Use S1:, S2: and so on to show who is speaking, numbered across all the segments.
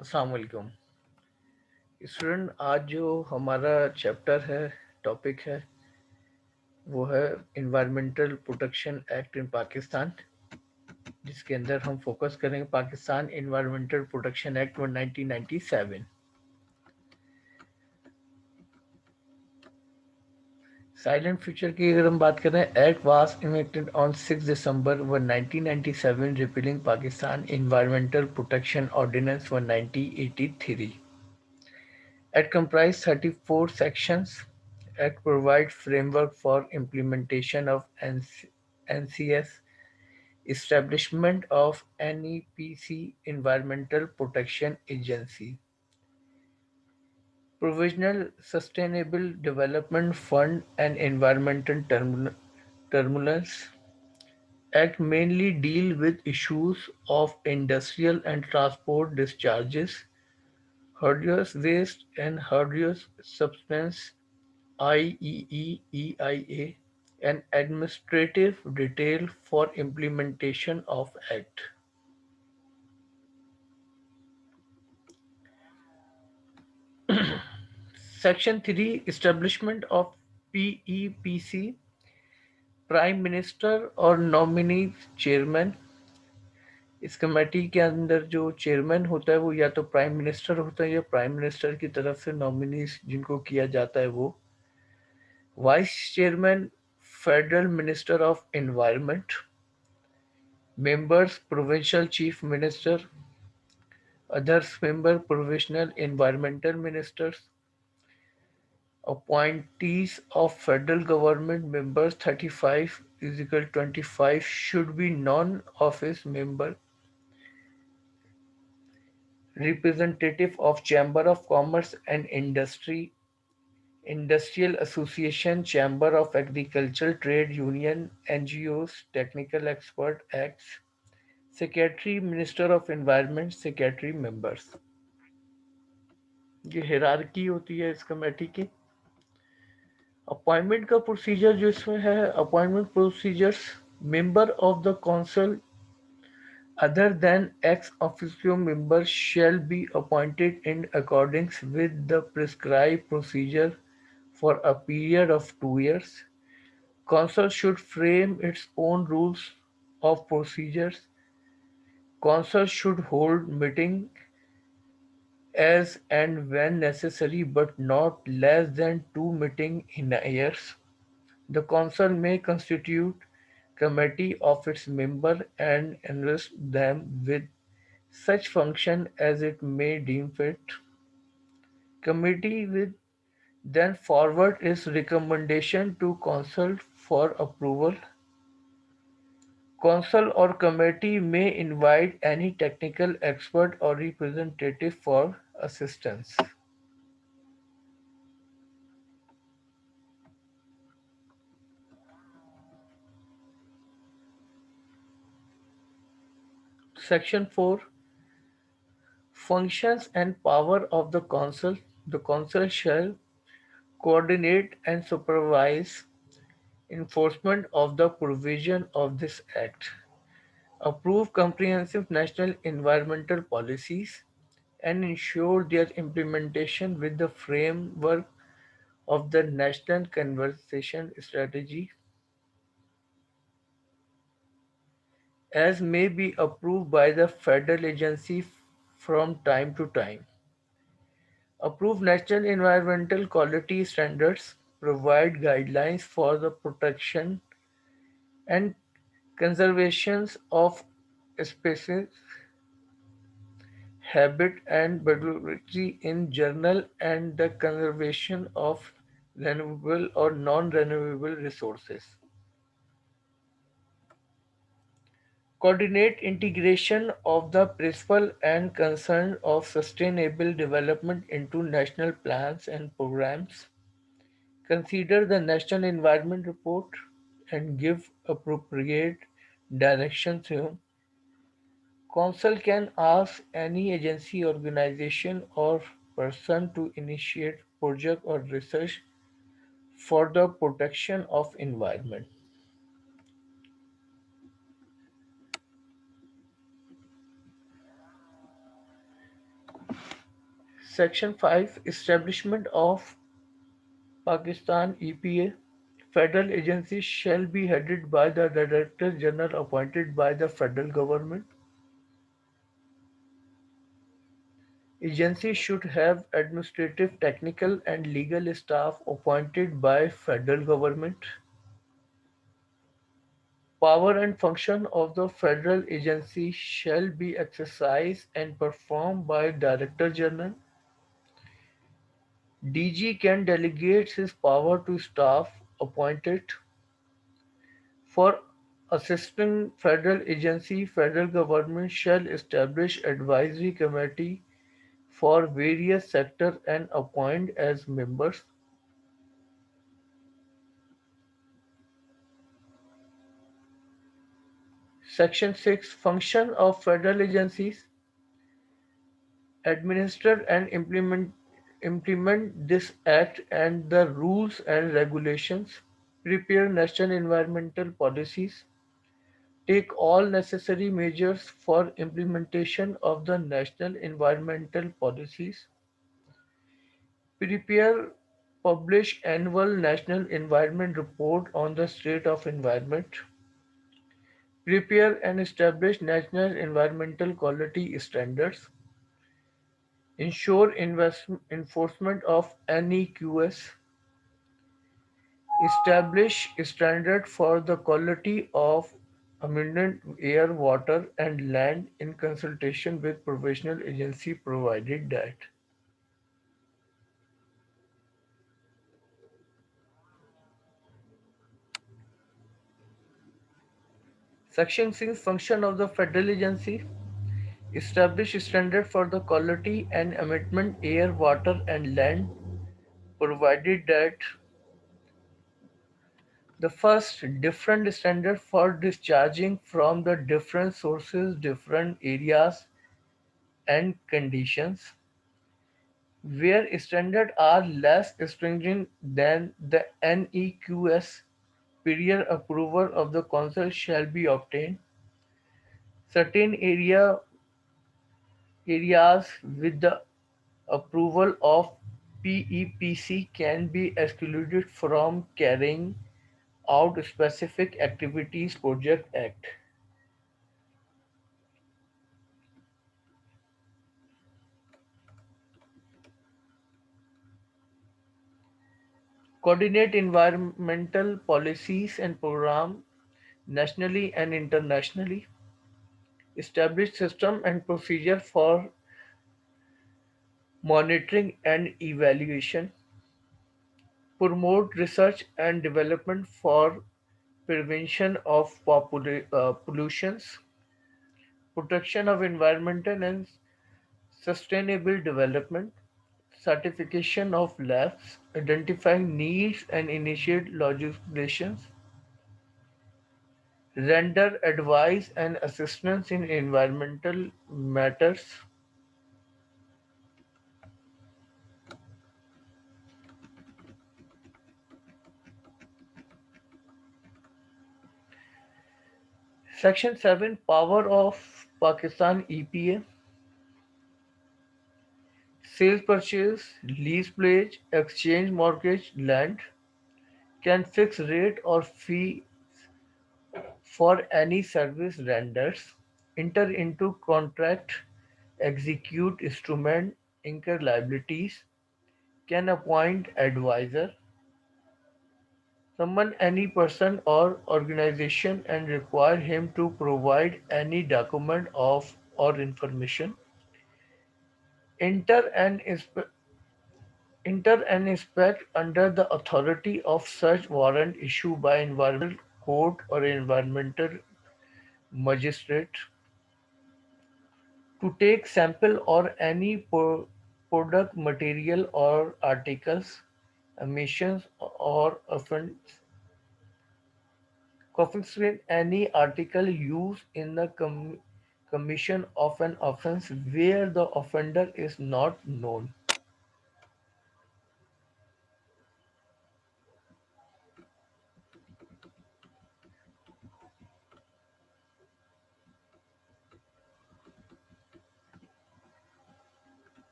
S1: अस्सलाम वालेकुम स्टूडेंट। आज जो हमारा चैप्टर है, टॉपिक है, वो है environmental protection act in Pakistan, जिसके अंदर हम फोकस करेंगे Pakistan environmental protection act 1997। Salient features की अगर हम बात करें, act was enacted on 6 December 1997 repealing Pakistan environmental protection ordinance 1983। It comprises 34 sections. It provides framework for implementation of NCS, establishment of NEPC Environmental Protection Agency, Provisional Sustainable Development Fund and Environmental Terminals. Act mainly deal with issues of industrial and transport discharges, hazardous waste and hazardous substance IEEEIA, an administrative detail for implementation of Act. Section 3 Establishment of PEPC, Prime Minister और nominee chairman. इस committee के अंदर जो chairman होता है वो या तो प्राइम मिनिस्टर होता है या प्राइम मिनिस्टर की तरफ से नॉमिनीज जिनको किया जाता है वो। Vice chairman federal minister of environment. Members Provincial Chief Minister, others member Provisional Environmental Ministers, appointees of federal government members 35 is equal 25 should be non-office member, representative of Chamber of Commerce and Industry, Industrial Association, Chamber of Agriculture, Trade Union, NGOs, Technical Expert Acts, Secretary, Minister of Environment, Secretary members। ये hierarchy होती है इस committee की। Appointment का procedure जो इसमें है, appointment procedures, member of the council other than ex officio members shall be appointed in accordance with the prescribed procedure for a period of 2 years. Council should frame its own rules of procedures. Council should hold meeting as and when necessary but not less than 2 meetings in a year. The council may constitute committee of its members and entrust them with such function as it may deem fit. Committee will then forward its recommendation to council for approval. Council or committee may invite any technical expert or representative for assistance. Section 4 Functions and power of the council. The council shall coordinate and supervise enforcement of the provision of this act, approve comprehensive national environmental policies, and ensure their implementation with the framework of the National Conservation Strategy, as may be approved by the federal agency from time to time. Approve national environmental quality standards, provide guidelines for the protection and conservation of species, habit and biodiversity in general, and the conservation of renewable or non-renewable resources. Coordinate integration of the principle and concern of sustainable development into national plans and programs. Consider the National Environment Report and give appropriate direction to. Council can ask any agency, organization, or person to initiate project or research for the protection of environment. Section 5 Establishment of Pakistan EPA. Federal agencies shall be headed by the Director General appointed by the federal government. Agencies should have administrative, technical and legal staff appointed by federal government. Power and function of the federal agency shall be exercised and performed by Director General. DG can delegate his power to staff appointed for assisting federal agency. Federal government shall establish advisory committee for various sectors and appoint as members. Section 6 Function of federal agencies. Administer and implement this act and the rules and regulations. Prepare national environmental policies. Take all necessary measures for implementation of the national environmental policies. Prepare, publish annual national environment report on the state of environment. Prepare and establish national environmental quality standards. Ensure enforcement of NEQS. Establish standard for the quality of ambient air, water, and land in consultation with professional agency provided that. Section 6 Function of the Federal Agency. Establish standard for the quality and ambient air, water, and land provided that the first different standard for discharging from the different sources, different areas and conditions. Where standards are less stringent than the NEQS, prior approval of the Council shall be obtained. Certain areas with the approval of PEPC can be excluded from carrying out specific activities Project Act. Coordinate environmental policies and programs nationally and internationally. Establish system and procedure for monitoring and evaluation. Promote research and development for prevention of pollutions. Protection of environmental and sustainable development. Certification of labs. Identifying needs and initiate legislations. Render advice and assistance in environmental matters. Section 7 Power of Pakistan EPA. Sale, purchase, lease, pledge, exchange, mortgage, land. Can fix rate or fee for any service renders. Enter into contract, execute instrument, incur liabilities. Can appoint advisor. Summon any person or organization and require him to provide any document of or information. Enter and inspect under the authority of such warrant issued by environmental court or environmental magistrate. To take sample or any product, material or articles, emissions or offense, confiscate any article used in the commission of an offense where the offender is not known.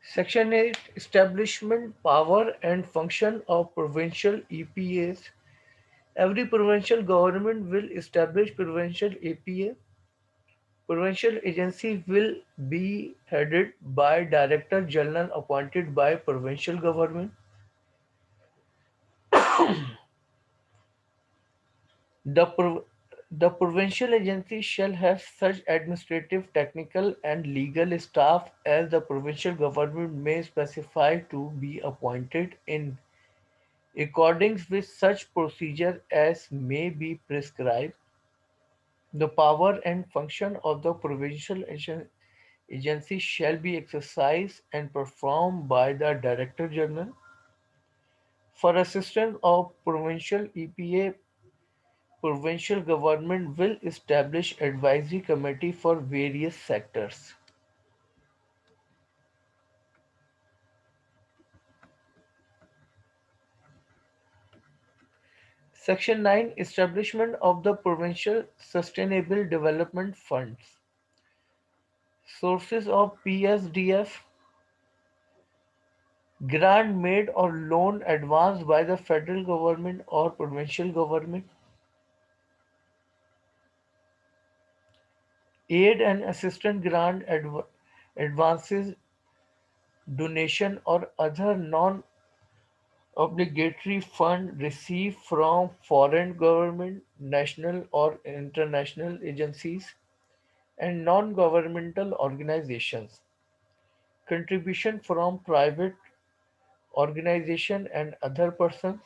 S1: Section 8 Establishment, Power and Function of Provincial EPAs. Every provincial government will establish provincial EPA. Provincial agency will be headed by Director General appointed by provincial government. The, prov- the provincial agency shall have such administrative, technical, and legal staff as the provincial government may specify to be appointed in accordance with such procedure as may be prescribed. The power and function of the provincial agency shall be exercised and performed by the Director General. For assistance of provincial EPA, provincial government will establish advisory committee for various sectors. Section 9 Establishment of the Provincial Sustainable Development Funds. Sources of PSDF: grant made or loan advanced by the federal government or provincial government, aid and assistance grant advances, donation or other non-obligatory fund received from foreign government, national or international agencies, and non-governmental organizations, contribution from private organization and other persons.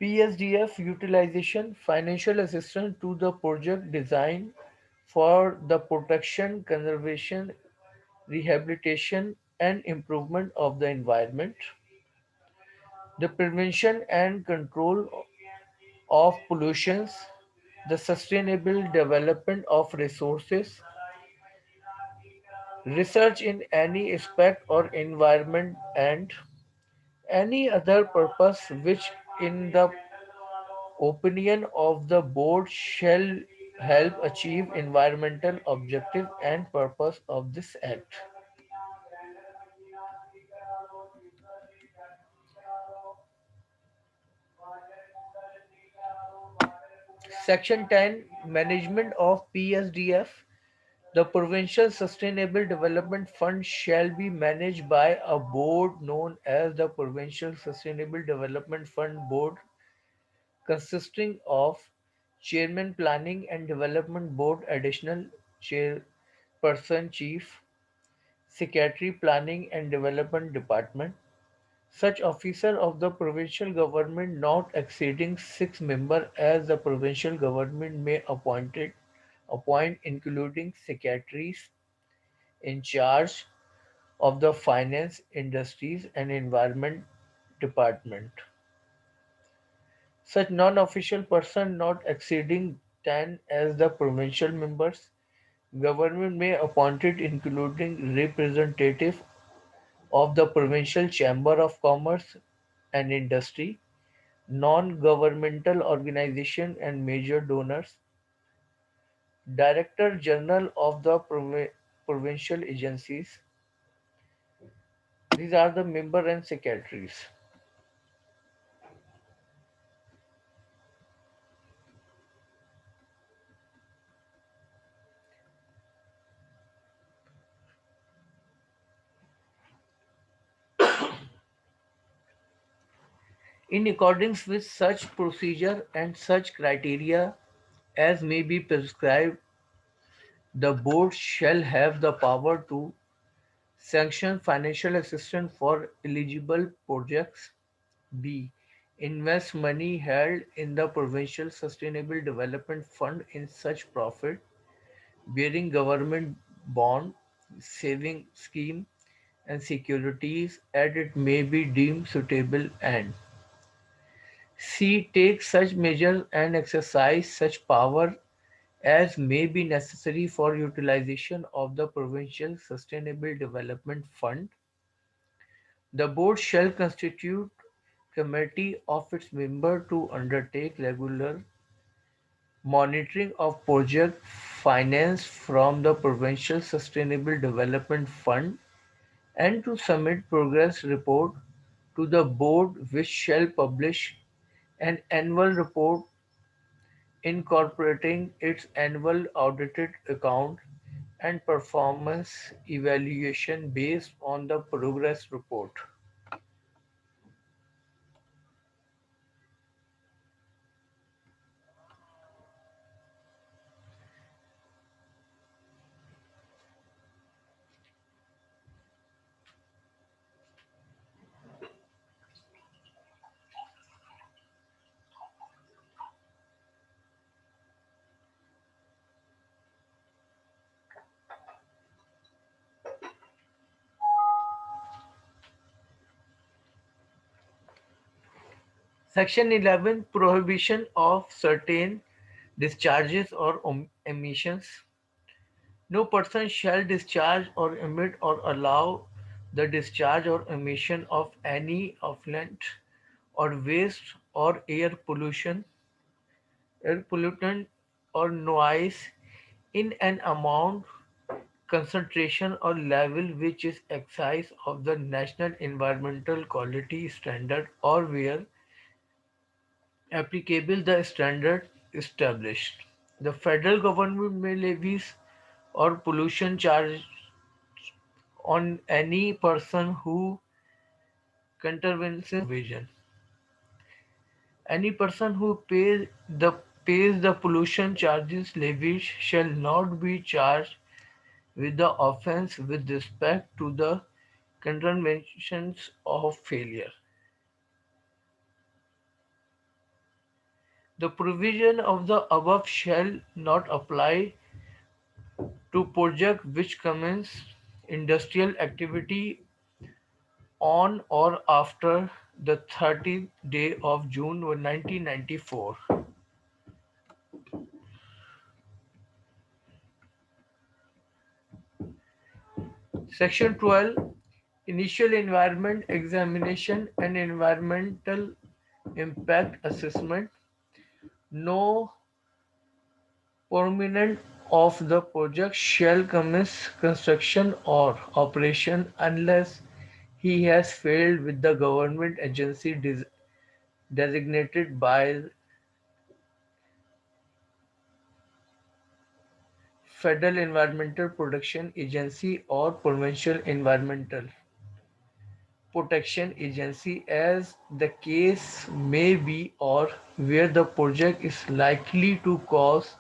S1: PSDF utilization: financial assistance to the project design for the protection, conservation, rehabilitation, and improvement of the environment, the prevention and control of pollutions, the sustainable development of resources, research in any aspect or environment, and any other purpose which, in the opinion of the board, shall help achieve environmental objective and purpose of this act. Section 10 Management of PSDF. The Provincial Sustainable Development Fund shall be managed by a board known as the Provincial Sustainable Development Fund Board, consisting of Chairman Planning and Development Board, Additional Chairperson, Chief Secretary Planning and Development Department. Such officer of the provincial government not exceeding 6 members as the provincial government may appoint, including secretaries in charge of the finance, industries and environment department. Such non-official person not exceeding 10 as the provincial members, government may appointed, including representative of the provincial chamber of commerce and industry, non-governmental organization and major donors, Director General of the provincial agencies. These are the member and secretaries. In accordance with such procedure and such criteria as may be prescribed, the board shall have the power to sanction financial assistance for eligible projects. B. Invest money held in the Provincial Sustainable Development Fund in such profit bearing government bond, saving scheme, and securities as it may be deemed suitable, and C. Take such measures and exercise such power as may be necessary for utilization of the Provincial Sustainable Development Fund. The board shall constitute committee of its members to undertake regular monitoring of project finance from the Provincial Sustainable Development Fund and to submit progress report to the board which shall publish an annual report incorporating its annual audited account and performance evaluation based on the progress report. Section 11, Prohibition of certain discharges or emissions. No person shall discharge or emit or allow the discharge or emission of any effluent or waste or air pollutant or noise in an amount, concentration or level which is excess of the national environmental quality standard or where applicable the standard established. The federal government may levies or pollution charge on any person who contravenes provision. Any person who pays the pollution charges levied shall not be charged with the offence with respect to the contraventions of failure. The provision of the above shall not apply to project which commence industrial activity on or after the 30th day of June 1994. Section 12, Initial Environment Examination and Environmental Impact Assessment. No proponent of the project shall commence construction or operation unless he has failed with the government agency designated by Federal Environmental Protection Agency or Provincial Environmental Protection Agency as the case may be or where the project is likely to cause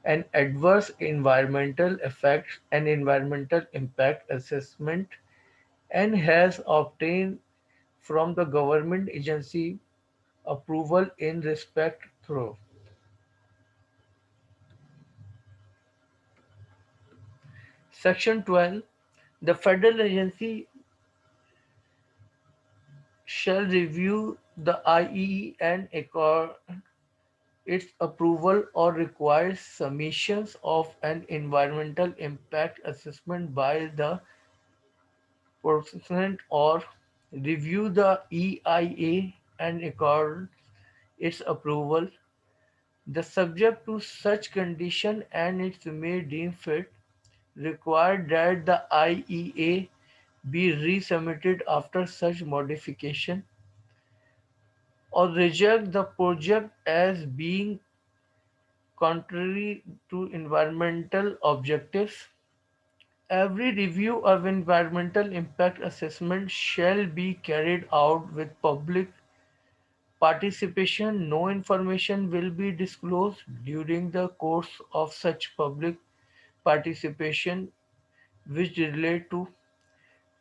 S1: an adverse environmental effect and environmental impact assessment and has obtained from the government agency approval in respect through. Section 12. The federal agency shall review the IEE and accord its approval or require submissions of an environmental impact assessment by the person or review the EIA and accord its approval. The subject to such condition and it may deem fit require that the IEA be resubmitted after such modification or reject the project as being contrary to environmental objectives. Every review of environmental impact assessment shall be carried out with public participation. No information will be disclosed during the course of such public participation which relate to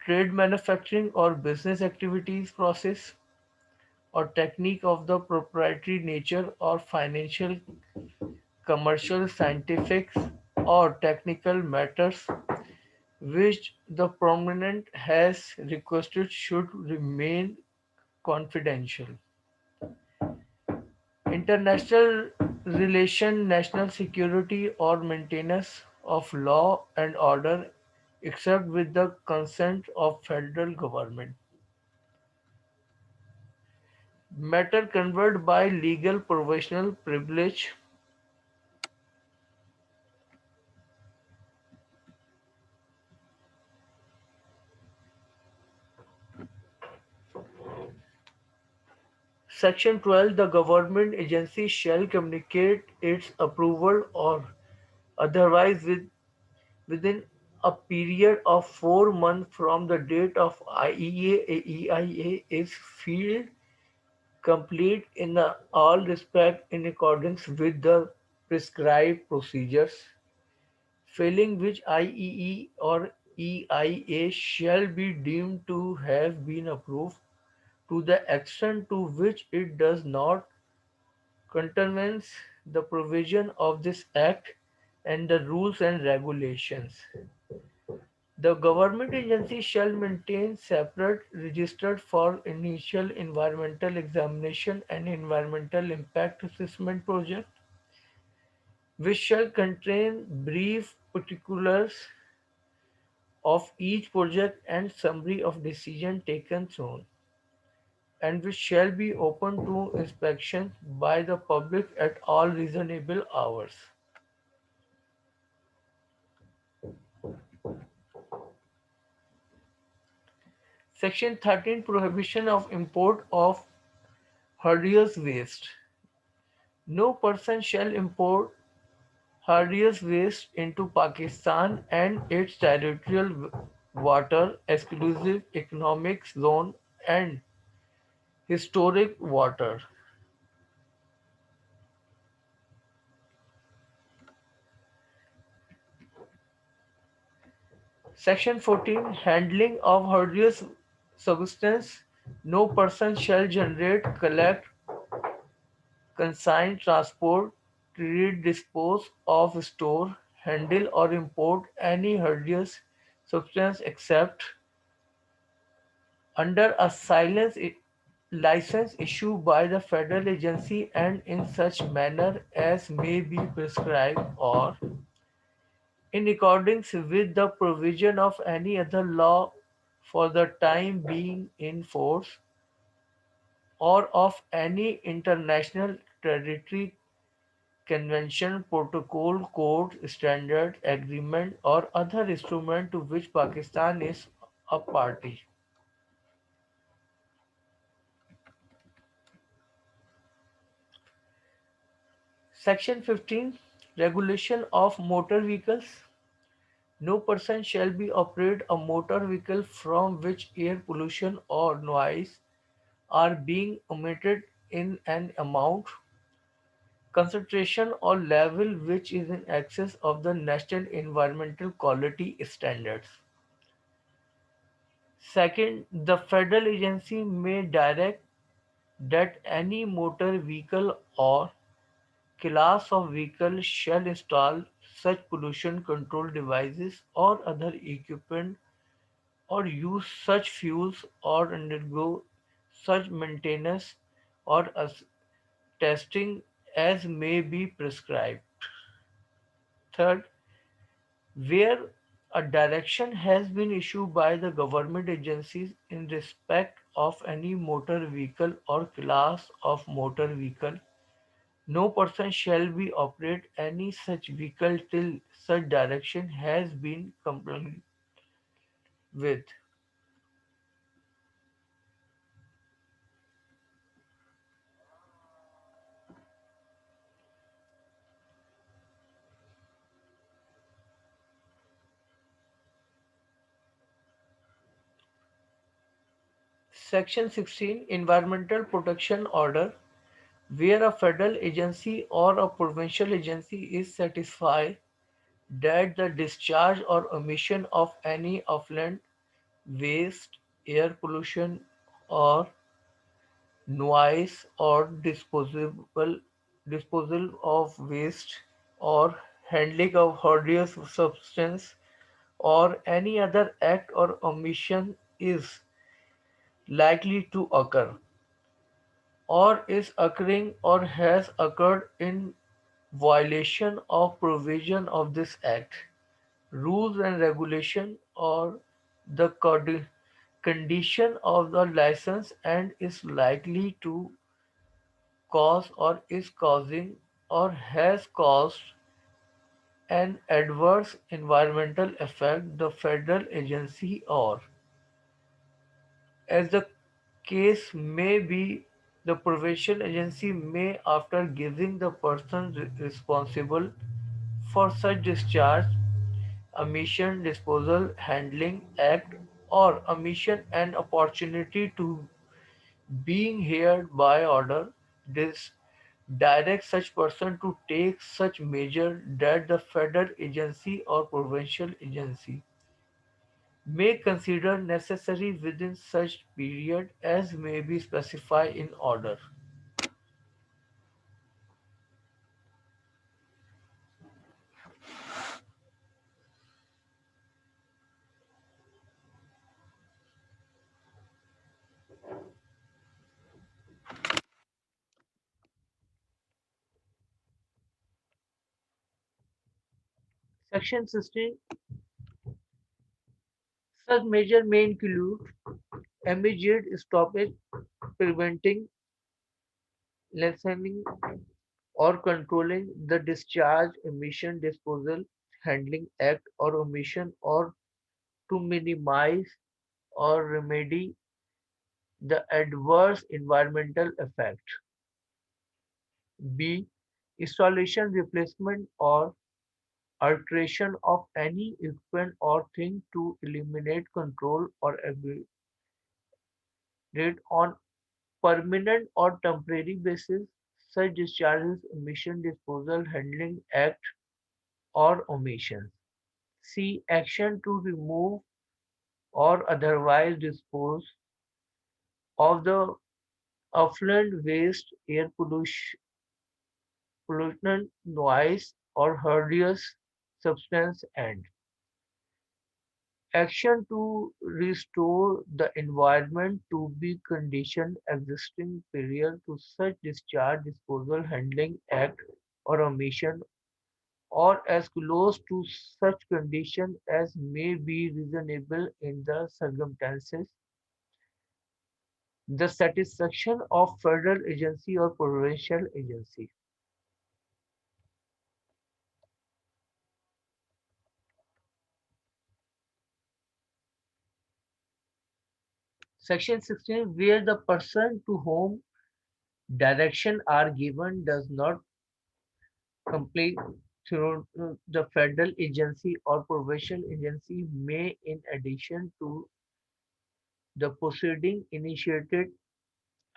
S1: trade manufacturing or business activities process or technique of the proprietary nature or financial, commercial, scientific or technical matters which the proponent has requested should remain confidential. International relation, national security or maintenance of law and order except with the consent of federal government. matter covered by legal professional privilege. Section 12. The government agency shall communicate its approval or otherwise within a period of 4 months from the date of IEA is field complete in all respect in accordance with the prescribed procedures, failing which IEE or EIA shall be deemed to have been approved to the extent to which it does not contravenes the provision of this Act and the rules and regulations. The government agency shall maintain separate registers for initial environmental examination and environmental impact assessment project, which shall contain brief particulars of each project and summary of decision taken through, and which shall be open to inspection by the public at all reasonable hours. Section 13. Prohibition of import of hazardous waste. No person shall import hazardous waste into Pakistan and its territorial water, exclusive economic zone, and historic water. Section 14. Handling of hazardous substance. No person shall generate, collect, consign, transport, treat, dispose of, store, handle, or import any hazardous substance except under a license issued by the federal agency and in such manner as may be prescribed or in accordance with the provision of any other law for the time being in force or of any international territory convention, protocol, code, standard, agreement, or other instrument to which Pakistan is a party. Section 15. Regulation of motor vehicles. No person shall be operate a motor vehicle from which air pollution or noise are being emitted in an amount, concentration, or level which is in excess of the national environmental quality standards. Second, the federal agency may direct that any motor vehicle or class of vehicle shall install such pollution control devices or other equipment or use such fuels or undergo such maintenance or testing as may be prescribed. Third, where a direction has been issued by the government agencies in respect of any motor vehicle or class of motor vehicle, no person shall be operate any such vehicle till such direction has been complied with. Section 16. Environmental Protection Order. Where a federal agency or a provincial agency is satisfied that the discharge or emission of any effluent, waste, air pollution, or noise or disposal of waste or handling of hazardous substance or any other act or omission is likely to occur or is occurring or has occurred in violation of provision of this act, rules and regulation or the condition of the license and is likely to cause or is causing or has caused an adverse environmental effect, the federal agency or, as the case may be, the provincial agency may, after giving the person responsible for such discharge, emission disposal handling act, or emission an opportunity to being heard by order, this directs such person to take such measure that the federal agency or provincial agency may consider necessary within such period as may be specified in order. Section 16. Such measure may include immediate stoppage, preventing, lessening, or controlling the discharge, emission disposal handling act, or omission, or to minimize or remedy the adverse environmental effect. B. Installation, replacement, or alteration of any equipment or thing to eliminate, control, or aggregate on permanent or temporary basis such discharges, emission disposal handling act, or omissions. C. Action to remove or otherwise dispose of the effluent, waste, air pollutant, noise, or hazardous substance, and action to restore the environment to be condition existing prior to such discharge, disposal, handling act, or omission, or as close to such condition as may be reasonable in the circumstances. The satisfaction of federal agency or provincial agency. Section 16, where the person to whom direction are given does not comply through the federal agency or provincial agency may, in addition to the proceeding initiated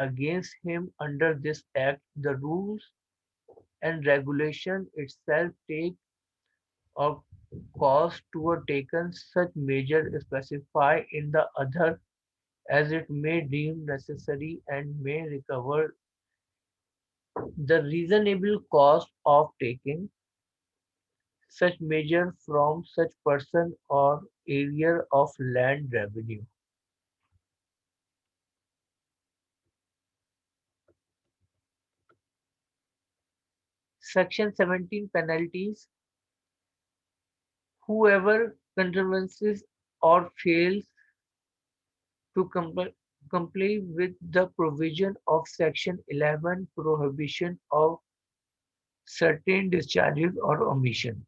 S1: against him under this act, the rules and regulation itself take or cause to a taken such measure specified in the other as it may deem necessary and may recover the reasonable cost of taking such measure from such person or area of land revenue. Section 17, penalties. Whoever contravenes or fails to comply with the provision of Section 11, prohibition of certain discharges or omission.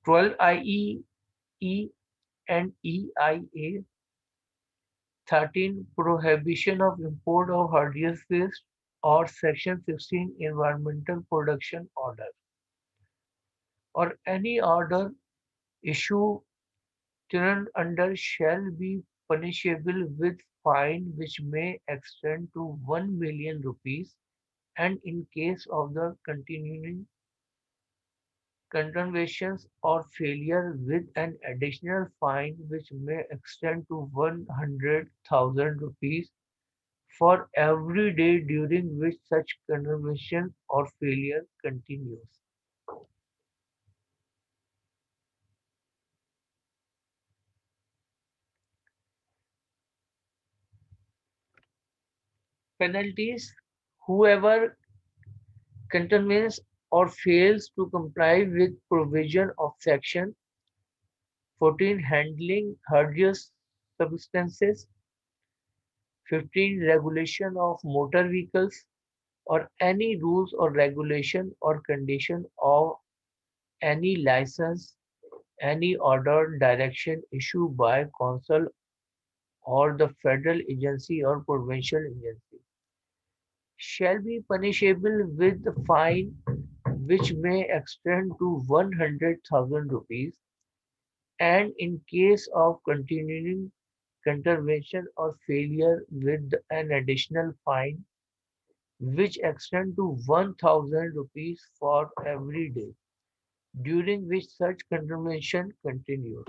S1: 12 IEE and EIA. 13. Prohibition of import of hazardous waste, or Section 16 Environmental Production Order, or any order issued under shall be punishable with fine which may extend to 1 million rupees, and in case of the continuing contraventions or failure, with an additional fine which may extend to 100,000 rupees for every day during which such contravention or failure continues. Penalties. Whoever contravenes or fails to comply with provision of Section 14 handling hazardous substances, 15. Regulation of motor vehicles or any rules or regulation or condition of any license, any order, direction issued by council or the federal agency or provincial agency shall be punishable with a fine which may extend to 100,000 rupees, and in case of continuing contravention or failure with an additional fine which extend to 1,000 rupees for every day during which such contravention continues.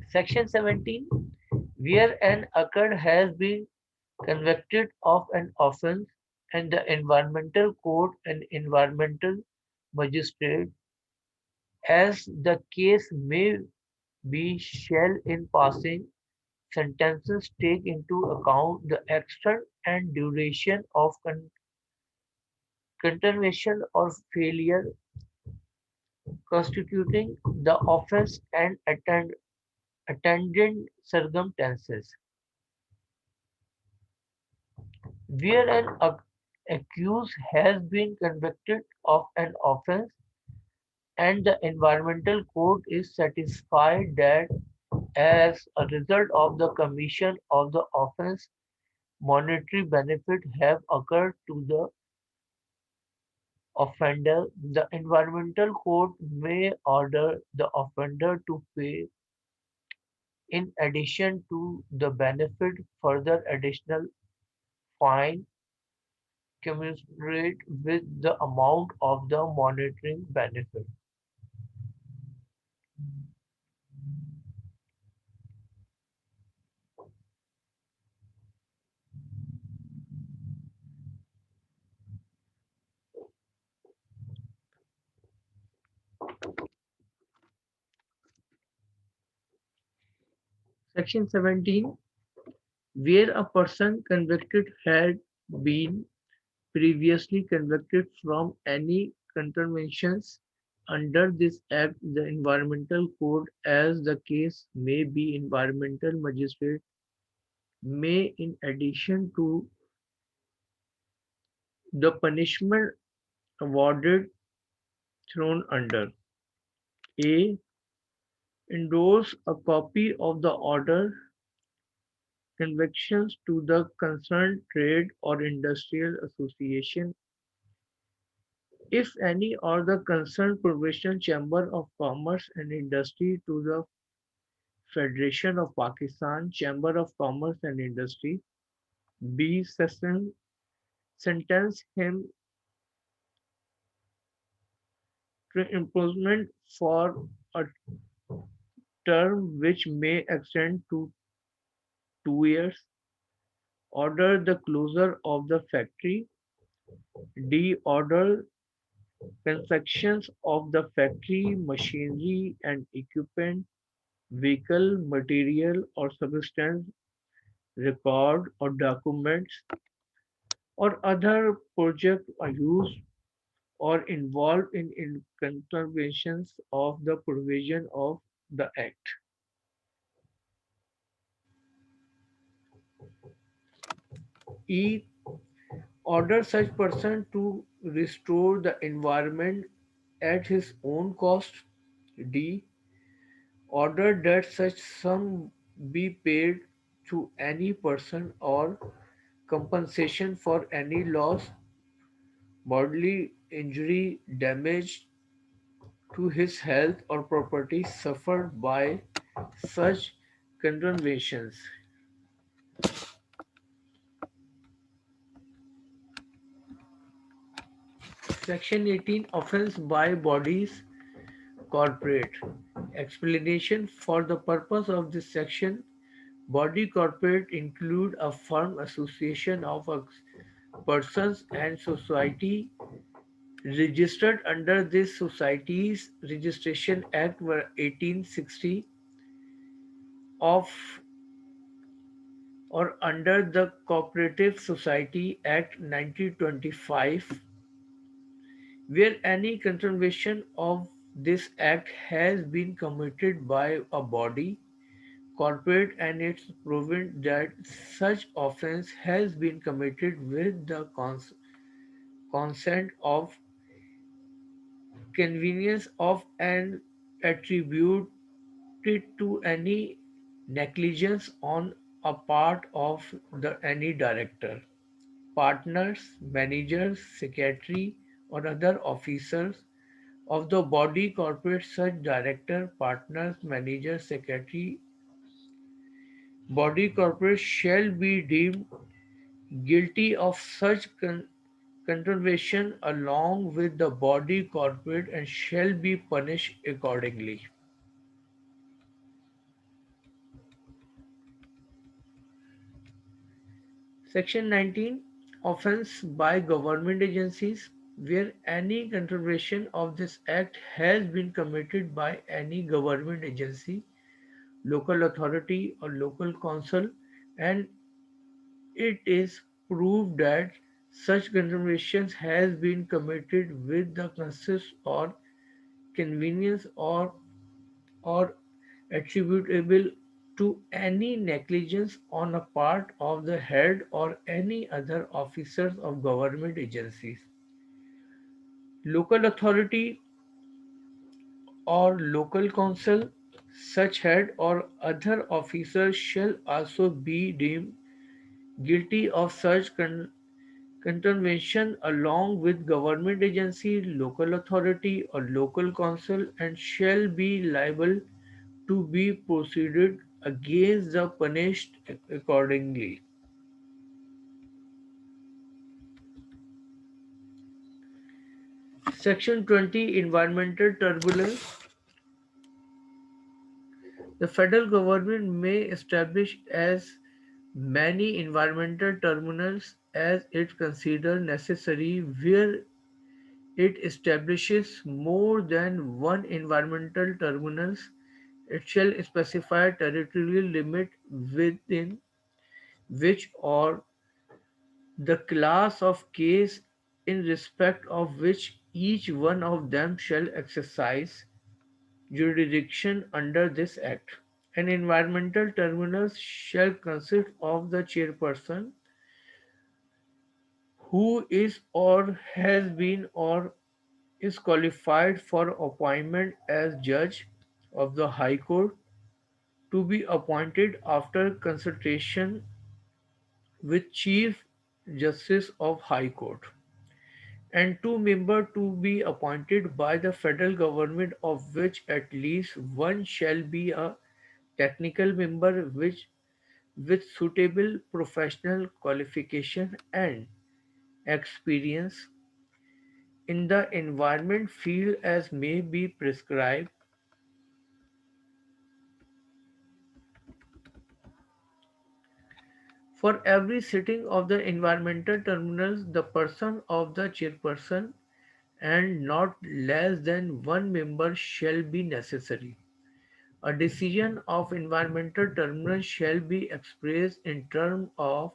S1: Section 17. Where an occurred has been convicted of an offence and the environmental court and environmental magistrate, as the case may be, shall in passing sentences take into account the extent and duration of contravention or failure constituting the offence and attendant circumstances. Where an accused has been convicted of an offence and the environmental court is satisfied that as a result of the commission of the offence monetary benefit have occurred to the offender, the environmental court may order the offender to pay, in addition to the benefit, further additional fine commensurate with the amount of the monetary benefit. Section 17. Where a person convicted had been previously convicted from any contraventions under this Act, the Environmental Code, as the case may be, environmental magistrate may, in addition to the punishment awarded, thrown under A. Endorse a copy of the order convictions to the concerned trade or industrial association, if any, or the concerned provincial chamber of commerce and industry, to the Federation of Pakistan Chamber of Commerce and Industry. B. Sentence him to imprisonment for a term which may extend to 2 years. Order the closure of the factory. D. Order constructions of the factory, machinery and equipment, vehicle, material or substance, record or documents or other project are used or involved in contraventions of the provision of the Act. E. Order such person to restore the environment at his own cost. D. Order that such sum be paid to any person or compensation for any loss, bodily injury, damage to his health or property suffered by such contraventions. Section 18. Offence by bodies corporate. Explanation. For the purpose of this section, body corporate include a firm, association of persons and society registered under this Societies Registration Act 1860 of or under the Cooperative Society Act 1925, where any contravention of this act has been committed by a body, corporate, and it's proven that such offense has been committed with the consent of convenience of and attributed to any negligence on a part of the any director, partners, managers, secretary, or other officers of the body corporate such director, partners, managers, secretary, body corporate shall be deemed guilty of such contravention along with the body corporate and shall be punished accordingly. Section 19. Offence by government agencies. Where any contravention of this act has been committed by any government agency, local authority, or local council, and it is proved that such contravention has been committed with the consent or convenience or attributable to any negligence on a part of the head or any other officers of government agencies, local authority or local council, such head or other officer shall also be deemed guilty of such contravention along with government agency, local authority or local council and shall be liable to be proceeded against the punished accordingly. Section 20. Environmental turbulence. The federal government may establish as many environmental terminals as it considers necessary. Where it establishes more than one environmental terminus, it shall specify territorial limit within which or the class of case in respect of which each one of them shall exercise jurisdiction under this act. An environmental terminus shall consist of the chairperson who is or has been or is qualified for appointment as judge of the High Court to be appointed after consultation with Chief Justice of High Court, and two members to be appointed by the federal government, of which at least one shall be a technical member which with suitable professional qualification and experience in the environment field as may be prescribed. For every sitting of the environmental tribunals, the person of the chairperson and not less than one member shall be necessary. A decision of environmental tribunal shall be expressed in terms of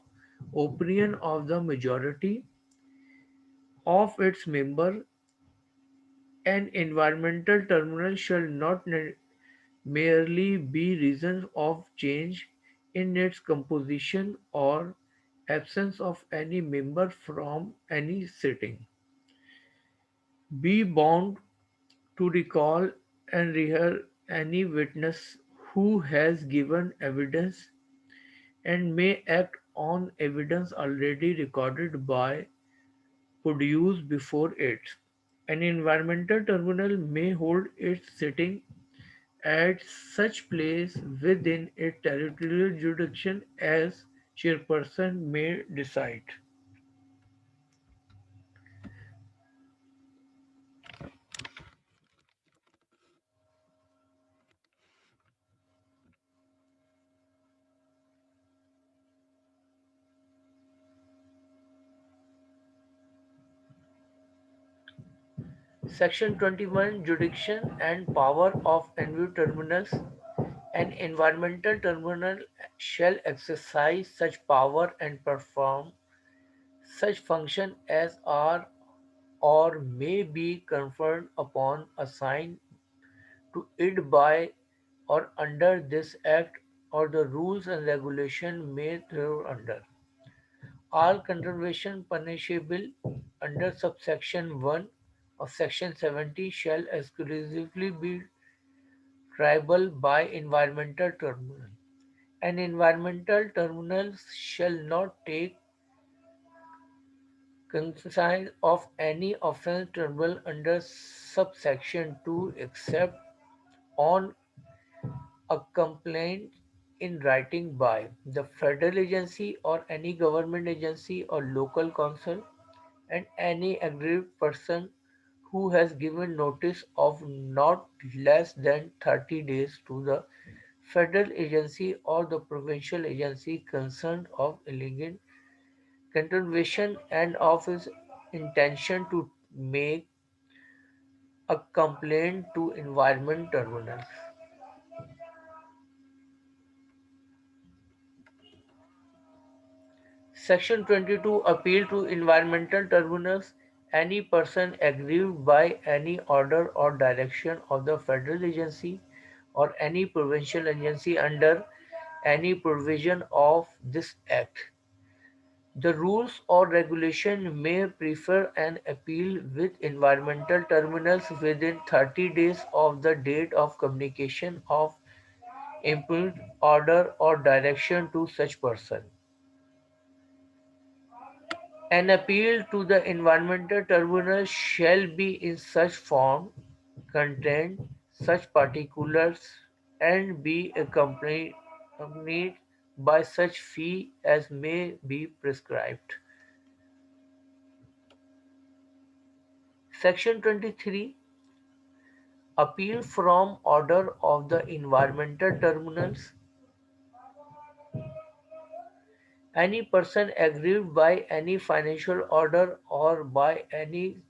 S1: opinion of the majority of its members. An environmental tribunal shall not merely be reason of change in its composition or absence of any member from any sitting, be bound to recall and rehear any witness who has given evidence and may act on evidence already recorded by produced before it. An environmental tribunal may hold its sitting at such place within a territorial jurisdiction as chairperson may decide. Section 21. Jurisdiction and power of envy tribunals. An environmental tribunal shall exercise such power and perform such function as are or may be conferred upon assigned to it by or under this act or the rules and regulation made thereunder. All contravention punishable under subsection 1 of section 70 shall exclusively be triable by environmental tribunal. An environmental tribunal shall not take cognizance of any offence triable under subsection 2 except on a complaint in writing by the federal agency or any government agency or local council and any aggrieved person who has given notice of not less than 30 days to the federal agency or the provincial agency concerned of illegal contravention and of his intention to make a complaint to environment tribunal. Section 22 Appeal to environmental tribunals. Any person aggrieved by any order or direction of the federal agency or any provincial agency under any provision of this act. The rules or regulation may prefer an appeal with environmental tribunals within 30 days of the date of communication of impugned order or direction to such person. An appeal to the environmental tribunal shall be in such form, contain such particulars, and be accompanied by such fee as may be prescribed. Section 23 Appeal from order of the environmental tribunals. Any person aggrieved by any financial order or by any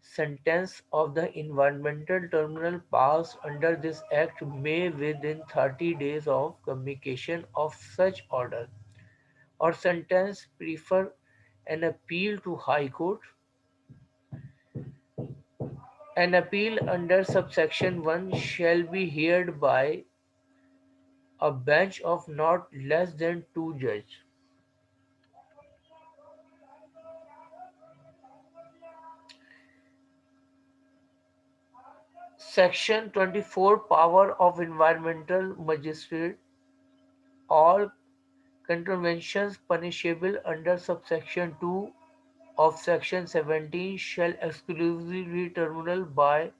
S1: sentence of the environmental tribunal passed under this act may within 30 days of communication of such order or sentence prefer an appeal to High Court. An appeal under subsection 1 shall be heard by a bench of not less than two judges. Section 24 Power of Environmental Magistrate. All contraventions punishable under subsection 2 of section 17 shall exclusively be terminable by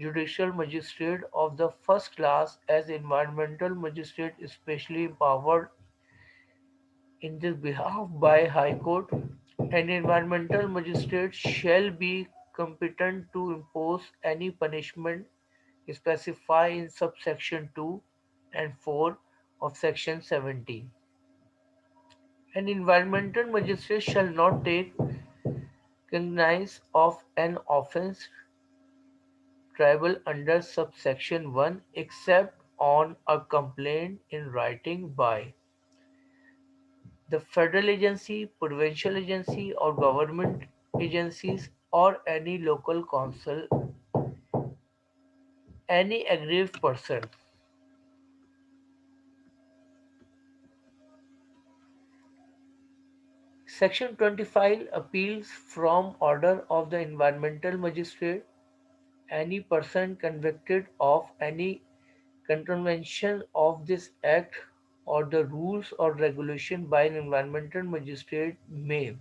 S1: judicial magistrate of the first class as environmental magistrate especially empowered in this behalf by High Court. An environmental magistrate shall be competent to impose any punishment specified in subsection 2 and 4 of section 17. An environmental magistrate shall not take cognizance of an offence triable under subsection 1 except on a complaint in writing by the federal agency, provincial agency, or government agencies, or any local council, any aggrieved person. Section 25 Appeals from order of the environmental magistrate. Any person convicted of any contravention of this act or the rules or regulation by an environmental magistrate may,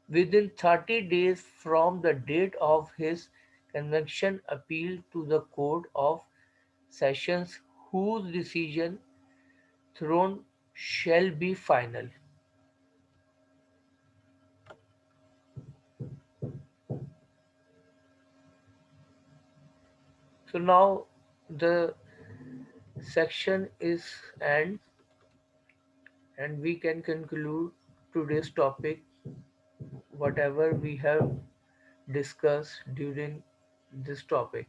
S1: within 30 days from the date of his conviction, appeal to the Court of Sessions whose decision thrown shall be final. So now the section is end and we can conclude today's topic whatever we have discussed during this topic.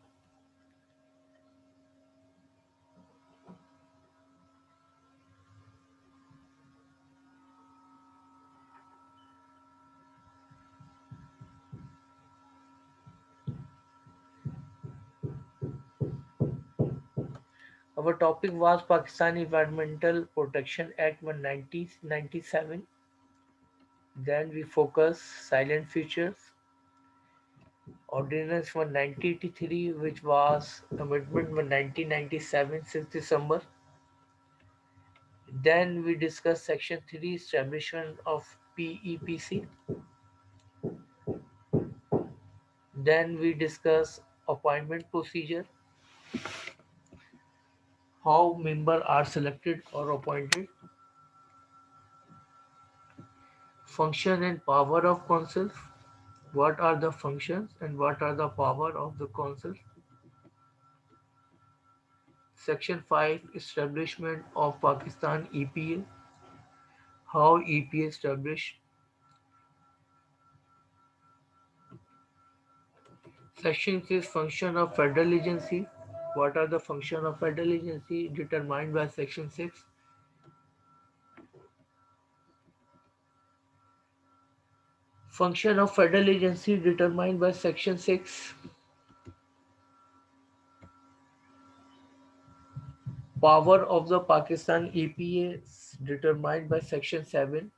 S1: Our topic was Pakistan Environmental Protection Act 1997. Then we focus silent features. Ordinance 1983, which was Amendment 1997, 6 December. Then we discuss Section 3, establishment of PEPC. Then we discuss appointment procedure, how members are selected or appointed, function and power of council, what are the functions and what are the power of the council. Section 5, establishment of Pakistan EPA, how EPA established. Section 6, function of federal agency, what are the function of federal agency determined by Section 6. Function of federal agency determined by Section 6. Power of the Pakistan EPA determined by Section 7.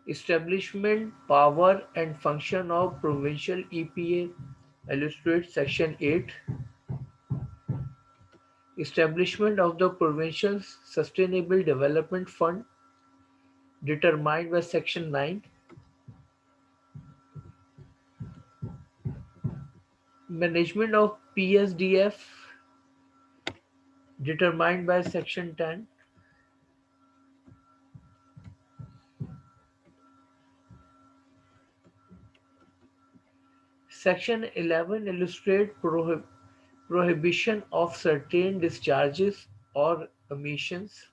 S1: Establishment, power and function of provincial EPA illustrates Section 8. Establishment of the Provincial Sustainable Development Fund determined by Section 9. Management of PSDF determined by Section 10. Section 11 illustrates prohibition of certain discharges or emissions.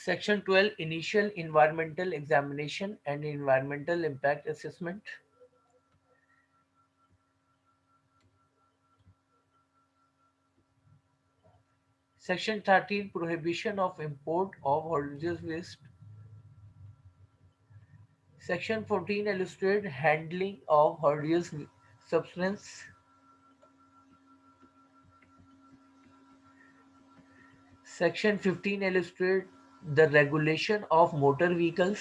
S1: Section 12, initial environmental examination and environmental impact assessment. Section 13, prohibition of import of hazardous waste. Section 14, illustrates handling of hazardous substance. Section 15 illustrates the regulation of motor vehicles.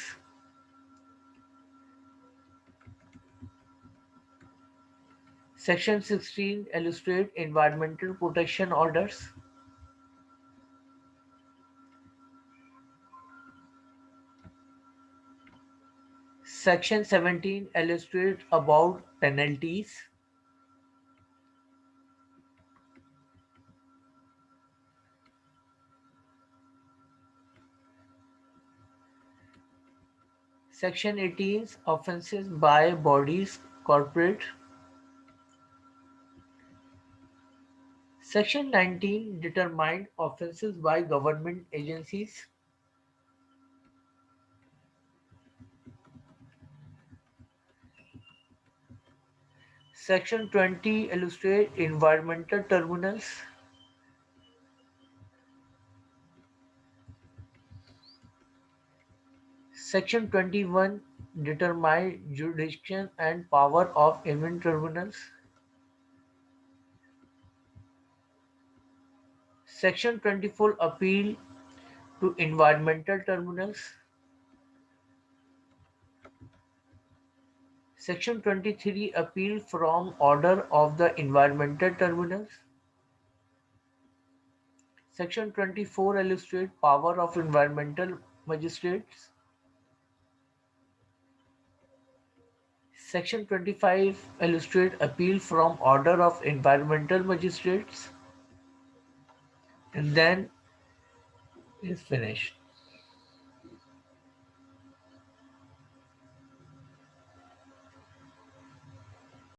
S1: Section 16 illustrates environmental protection orders. Section 17 illustrates about penalties. Section 18, offences by bodies corporate. Section 19, determined offences by government agencies. Section 20, illustrates environmental tribunals. Section 21, determine jurisdiction and power of event tribunals. Section 24, appeal to environmental tribunals. Section 23, appeal from order of the environmental tribunals. Section 24 illustrates power of environmental magistrates. Section 25 illustrates appeal from order of environmental magistrates. And then is finished.